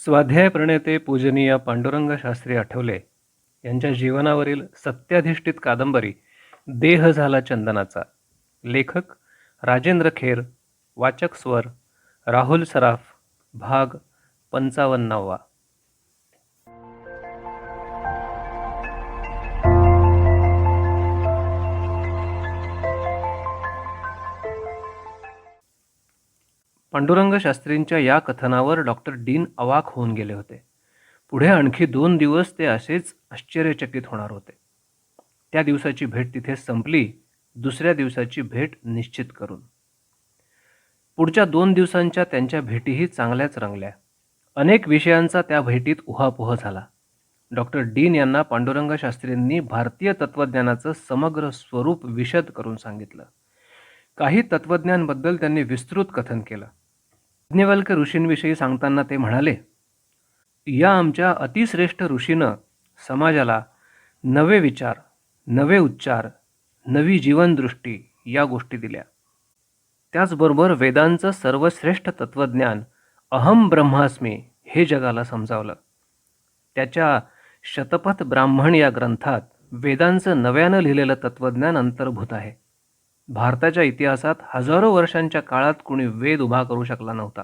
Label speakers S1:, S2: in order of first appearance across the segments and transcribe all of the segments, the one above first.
S1: स्वाध्याय प्रणेते पूजनीय पांडुरंग शास्त्री आठवले यांच्या जीवनावरील सत्याधिष्ठित कादंबरी देह झाला चंदनाचा. लेखक राजेंद्र खेर. वाचक स्वर राहुल सराफ. भाग 55. पांडुरंग शास्त्रींच्या या कथनावर डॉक्टर डीन अवाक होऊन गेले होते. पुढे आणखी 2 दिवस ते असेच आश्चर्यचकित होणार होते. त्या दिवसाची भेट तिथे संपली, दुसऱ्या दिवसाची भेट निश्चित करून. पुढच्या 2 दिवसांच्या त्यांच्या भेटीही चांगल्याच रंगल्या. अनेक विषयांचा त्या भेटीत उहापोह झाला. डॉक्टर डीन यांना पांडुरंग शास्त्रींनी भारतीय तत्त्वज्ञानाचं समग्र स्वरूप विशद करून सांगितलं. काही तत्त्वज्ञांबद्दल त्यांनी विस्तृत कथन केलं. याज्ञवल्क्य ऋषींविषयी सांगताना ते म्हणाले, या आमच्या अतिश्रेष्ठ ऋषीनं समाजाला नवे विचार, नवे उच्चार, नवी जीवनदृष्टी या गोष्टी दिल्या. त्याचबरोबर वेदांचं सर्वश्रेष्ठ तत्त्वज्ञान अहम ब्रह्मास्मी हे जगाला समजावलं. त्याच्या शतपथ ब्राह्मण या ग्रंथात वेदांचं नव्यानं लिहिलेलं तत्त्वज्ञान अंतर्भूत आहे. भारताच्या इतिहासात हजारो वर्षांच्या काळात कुणी वेद उभा करू शकला नव्हता.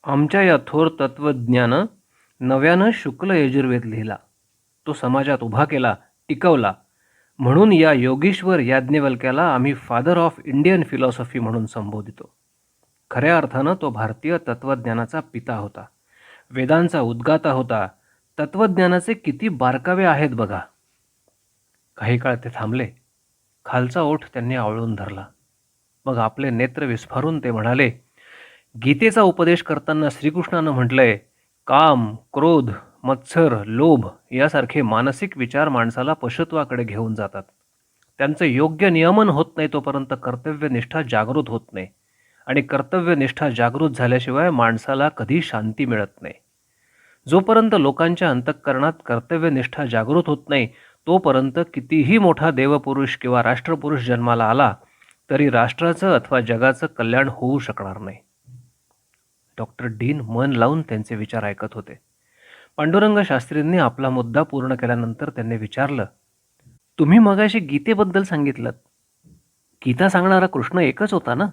S1: आमच्या या थोर तत्त्वज्ञानं नव्यानं शुक्ल यजुर्वेद लिहिला, तो समाजात उभा केला, टिकवला. म्हणून या योगीश्वर याज्ञवल्क्याला आम्ही फादर ऑफ इंडियन फिलॉसॉफी म्हणून संबोधितो. खऱ्या अर्थानं तो भारतीय तत्त्वज्ञानाचा पिता होता, वेदांचा उद्गाता होता. तत्त्वज्ञानाचे किती बारकावे आहेत बघा. काही काळ ते थांबले. खालचा ओठ त्यांनी आवळून धरला. मग आपले नेत्र विस्फारून ते म्हणाले, गीतेचा उपदेश करताना श्रीकृष्णानं म्हटलंय, काम, क्रोध, मत्सर, लोभ यासारखे मानसिक विचार माणसाला पशुत्वाकडे घेऊन जातात. त्यांचं योग्य नियमन होत नाही तोपर्यंत कर्तव्यनिष्ठा जागृत होत नाही, आणि कर्तव्यनिष्ठा जागृत झाल्याशिवाय माणसाला कधी शांती मिळत नाही. जोपर्यंत लोकांच्या अंतःकरणात कर्तव्यनिष्ठा जागृत होत नाही तोपर्यंत कितीही मोठा देवपुरुष किंवा राष्ट्रपुरुष जन्माला आला तरी राष्ट्राचं अथवा जगाचं कल्याण होऊ शकणार नाही. डॉक्टर डीन मन लावून त्यांचे विचार ऐकत होते. पांडुरंग शास्त्रींनी आपला मुद्दा पूर्ण केल्यानंतर त्यांनी विचारलं, तुम्ही मगाशी गीतेबद्दल सांगितलं. गीता सांगणारा कृष्ण एकच होता ना?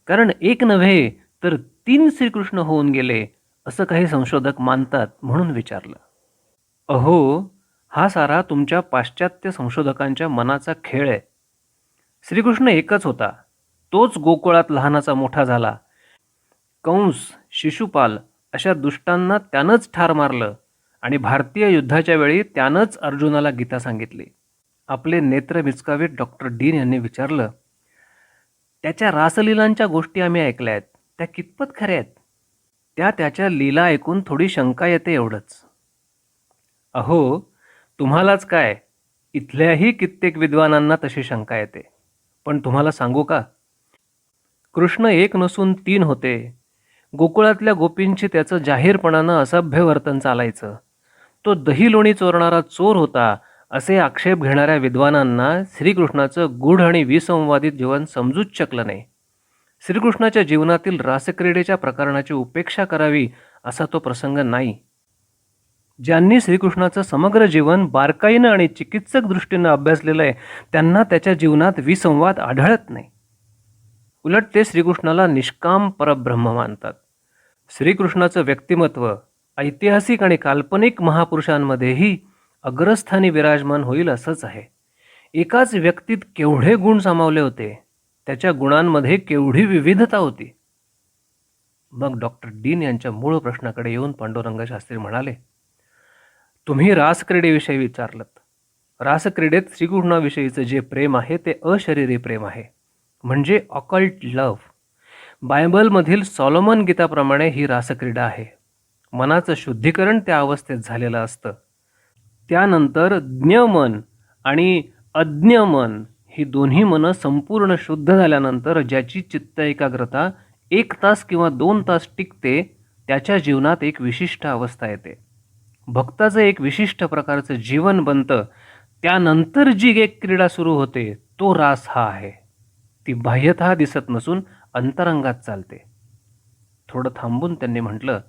S1: कारण एक नव्हे तर 3 श्रीकृष्ण होऊन गेले असं काही संशोधक मानतात, म्हणून विचारलं. अहो, हा सारा तुमच्या पाश्चात्य संशोधकांच्या मनाचा खेळ आहे. श्रीकृष्ण एकच होता, तोच गोकुळात लहानाचा मोठा झाला. कंस, शिशुपाल अशा दुष्टांना त्यानंच ठार मारलं, आणि भारतीय युद्धाच्या वेळी त्यानंच अर्जुनाला गीता सांगितली. आपले नेत्र मिचकावीत डॉक्टर डीन यांनी विचारलं, त्याच्या रासलीलांच्या गोष्टी आम्ही ऐकल्या आहेत, त्या कितपत खऱ्या आहेत? त्याच्या लीला ऐकून थोडी शंका येते एवढंच. अहो, तुम्हालाच काय, इथल्याही कित्येक विद्वानांना तशी शंका येते. पण तुम्हाला सांगू का, कृष्ण एक नसून 3 होते. गोकुळातल्या गोपींची त्याचं जाहीरपणानं असभ्य वर्तन चालायचं. तो दही लोणी चोरणारा चोर होता असे आक्षेप घेणाऱ्या विद्वानांना श्रीकृष्णाचं गूढ आणि विसंवादित जीवन समजूच शकलं नाही. श्रीकृष्णाच्या जीवनातील रासक्रीडेच्या प्रकरणाची उपेक्षा करावी असा तो प्रसंग नाही. ज्यांनी श्रीकृष्णाचं समग्र जीवन बारकाईनं आणि चिकित्सक दृष्टीनं अभ्यासलेलं आहे त्यांना त्याच्या जीवनात विसंवाद आढळत नाही. उलट ते श्रीकृष्णाला निष्काम परब्रह्म मानतात. श्रीकृष्णाचं व्यक्तिमत्व ऐतिहासिक आणि काल्पनिक महापुरुषांमध्येही अग्रस्थानी विराजमान होईल असंच आहे. एकाच व्यक्तीत केवढे गुण सामावले होते, त्याच्या गुणांमध्ये केवढी विविधता होती. मग डॉक्टर डीन यांच्या मूळ प्रश्नाकडे येऊन पांडुरंग शास्त्री म्हणाले, तुम्ही रासक्रीडेविषयी विचारलत. रासक्रीडेत श्रीकृष्णाविषयीचं जे प्रेम आहे ते अशरीरी प्रेम आहे, म्हणजे ऑकल्ट लव्ह. बायबलमधील सॉलोमन गीताप्रमाणे ही रासक्रीडा आहे. मनाचं शुद्धीकरण त्या अवस्थेत झालेलं असतं. त्यानंतर ज्ञमन आणि अज्ञमन ही दोन्ही मनं संपूर्ण शुद्ध झाल्यानंतर ज्याची चित्त एकाग्रता 1 तास किंवा 2 तास टिकते त्याच्या जीवनात एक विशिष्ट अवस्था येते. भक्ताचं एक विशिष्ट प्रकारचं जीवन बनतं. त्यानंतर जी एक क्रीडा सुरू होते तो रास हा आहे. ती बाह्यतः दिसत नसून अंतरंगात चालते. थोडं थांबून त्यांनी म्हटलं,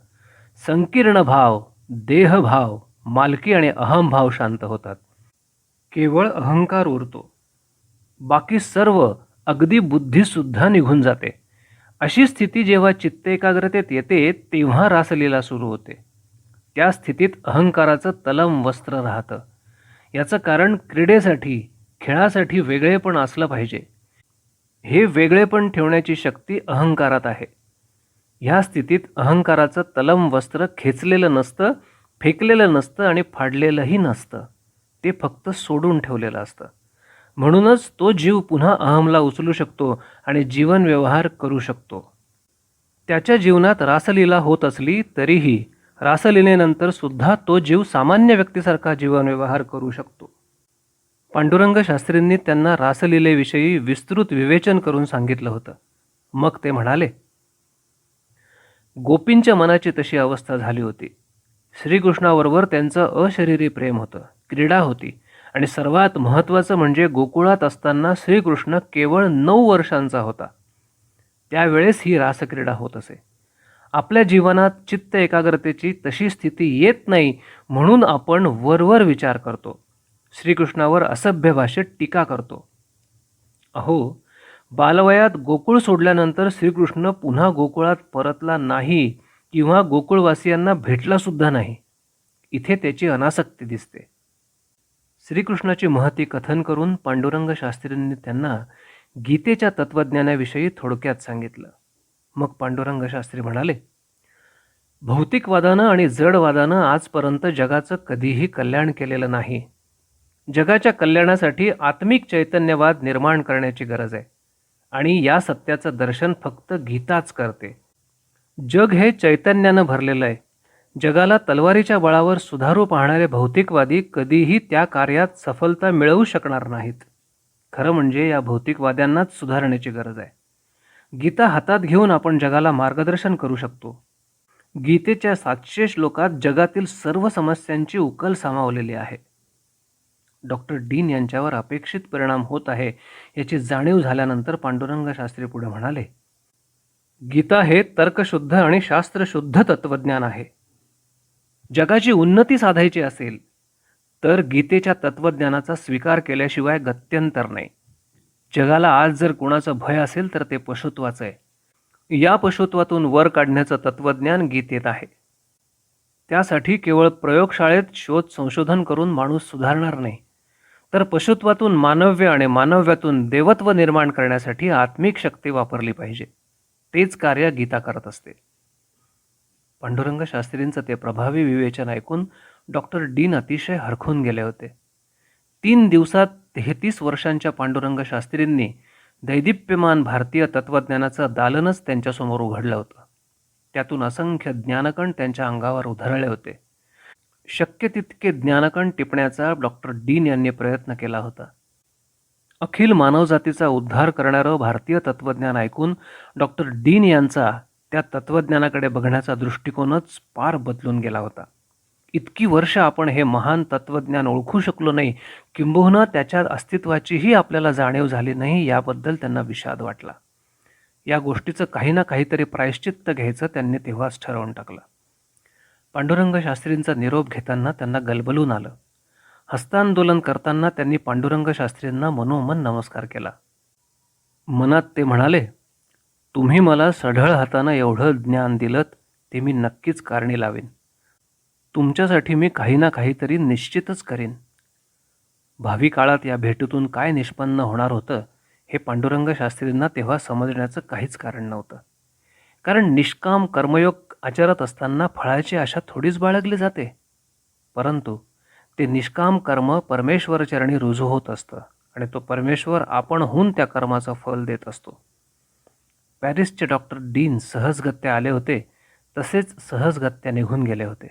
S1: संकीर्ण भाव, देहभाव, मालकी आणि अहमभाव शांत होतात. केवळ अहंकार उरतो. बाकी सर्व, अगदी बुद्धीसुद्धा निघून जाते. अशी स्थिती जेव्हा चित्त एकाग्रतेत येते तेव्हा रासलीला सुरू होते. त्या स्थितीत अहंकाराचं तलम वस्त्र राहतं. याचं कारण क्रीडेसाठी, खेळासाठी वेगळेपण असलं पाहिजे. हे वेगळेपण ठेवण्याची शक्ती अहंकारात आहे. ह्या स्थितीत अहंकाराचं तलम वस्त्र खेचलेलं नसतं, फेकलेलं नसतं आणि फाडलेलंही नसतं. ते फक्त सोडून ठेवलेलं असतं. म्हणूनच तो जीव पुन्हा अहमला उचलू शकतो आणि जीवन व्यवहार करू शकतो. त्याच्या जीवनात रासलीला होत असली तरीही रासलीलेनंतर सुद्धा तो जीव सामान्य व्यक्तीसारखा जीवन व्यवहार करू शकतो. पांडुरंग शास्त्रींनी त्यांना रासलीलेविषयी विस्तृत विवेचन करून सांगितलं होतं. मग ते म्हणाले, गोपींच्या मनाची तशी अवस्था झाली होती. श्रीकृष्णाबरोबर त्यांचं अशरीरी प्रेम होतं, क्रीडा होती आणि सर्वात महत्त्वाचं म्हणजे गोकुळात असताना श्रीकृष्ण केवळ 9 वर्षांचा होता. त्यावेळेस ही रासक्रीडा होत असे. आपल्या जीवनात चित्त एकाग्रतेची तशी स्थिती येत नाही म्हणून आपण वरवर विचार करतो, श्रीकृष्णावर असभ्य भाषेत टीका करतो. अहो, बालवयात गोकुळ सोडल्यानंतर श्रीकृष्ण पुन्हा गोकुळात परतला नाही किंवा गोकुळवासियांना भेटला सुद्धा नाही. इथे त्याची अनासक्ती दिसते. श्रीकृष्णाची महती कथन करून पांडुरंग शास्त्रींनी त्यांना गीतेच्या तत्त्वज्ञानाविषयी थोडक्यात सांगितलं. मग पांडुरंग शास्त्री म्हणाले, भौतिकवादानं आणि जडवादानं आजपर्यंत जगाचं कधीही कल्याण केलेलं नाही. जगाच्या कल्याणासाठी आत्मिक चैतन्यवाद निर्माण करण्याची गरज आहे आणि या सत्याचं दर्शन फक्त गीताच करते. जग हे चैतन्यानं भरलेलं आहे. जगाला तलवारीच्या बळावर सुधारू पाहणारे भौतिकवादी कधीही त्या कार्यात सफलता मिळवू शकणार नाहीत. खरं म्हणजे या भौतिकवाद्यांनाच सुधारण्याची गरज आहे. गीता हातात घेऊन आपण जगाला मार्गदर्शन करू शकतो. गीतेच्या 700 श्लोकात जगातील सर्व समस्यांची उकल सामावलेली आहे. डॉक्टर डीन यांच्यावर अपेक्षित परिणाम होत आहे याची जाणीव झाल्यानंतर पांडुरंग शास्त्री पुढे म्हणाले, गीता हे तर्कशुद्ध आणि शास्त्रशुद्ध तत्त्वज्ञान आहे. जगाची उन्नती साधायची असेल तर गीतेच्या तत्त्वज्ञानाचा स्वीकार केल्याशिवाय गत्यंतर नाही. जगाला आज जर कोणाचं भय असेल तर ते पशुत्वाचं आहे. या पशुत्वातून वर काढण्याचं तत्त्वज्ञान गीतेत आहे. त्यासाठी केवळ प्रयोगशाळेत शोध संशोधन करून माणूस सुधारणार नाही, तर पशुत्वातून मानव्य आणि मानव्यातून देवत्व निर्माण करण्यासाठी आत्मिक शक्ती वापरली पाहिजे. तेच कार्य गीता करत असते. पांडुरंग शास्त्रींचं ते प्रभावी विवेचन ऐकून डॉक्टर डीन अतिशय हरखून गेले होते. 3 दिवसात 33 वर्षांच्या पांडुरंग शास्त्रींनी दैदिप्यमान भारतीय तत्त्वज्ञानाचं दालनच त्यांच्यासमोर उघडलं होतं. त्यातून असंख्य ज्ञानकण त्यांच्या अंगावर उधळले होते. शक्य तितके ज्ञानकण टिपण्याचा डॉक्टर डीन यांनी प्रयत्न केला होता. अखिल मानवजातीचा उद्धार करणारं भारतीय तत्त्वज्ञान ऐकून डॉक्टर डीन यांचा त्या तत्त्वज्ञानाकडे बघण्याचा दृष्टिकोनच पार बदलून गेला होता. इतकी वर्ष आपण हे महान तत्त्वज्ञान ओळखू शकलो नाही, किंबहुना त्याच्या अस्तित्वाचीही आपल्याला जाणीव झाली नाही, याबद्दल त्यांना विषाद वाटला. या गोष्टीचं काही ना काहीतरी प्रायश्चित्त घ्यायचं त्यांनी तेव्हाच ठरवून टाकलं. पांडुरंग शास्त्रींचा निरोप घेताना त्यांना गलबलून आलं. हस्तांदोलन करताना त्यांनी पांडुरंग शास्त्रींना मनोमन नमस्कार केला. मनात ते म्हणाले, तुम्ही मला सढळ हातानं एवढं ज्ञान दिलंत ते मी नक्कीच कारणी लावेन. तुमच्यासाठी मी काही ना काहीतरी निश्चितच करेन. भावी काळात या भेटीतून काय निष्पन्न होणार होतं हे पांडुरंग शास्त्रींना तेव्हा समजण्याचं काहीच कारण नव्हतं. कारण निष्काम कर्मयोग आचरत असताना फळाची आशा थोडीच बाळगली जाते. परंतु ते निष्काम कर्म परमेश्वरचरणी रुजू होत असतं आणि तो परमेश्वर आपणहून त्या कर्माचं फल देत असतो. पॅरिसचे डॉक्टर डीन सहजगत्या आले होते, तसेच सहजगत्या निघून गेले होते.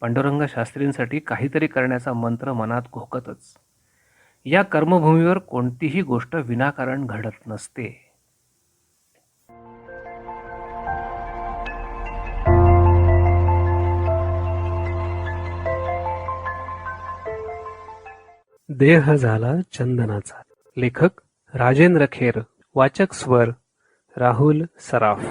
S1: पांडुरंग शास्त्रींसाठी काहीतरी करण्याचा मंत्र मनात घोकतच. या कर्मभूमीवर कोणतीही गोष्ट विनाकारण घडत नसते.
S2: देह झाला चंदनाचा. लेखक राजेंद्र खेर. वाचक स्वर राहुल सराफ.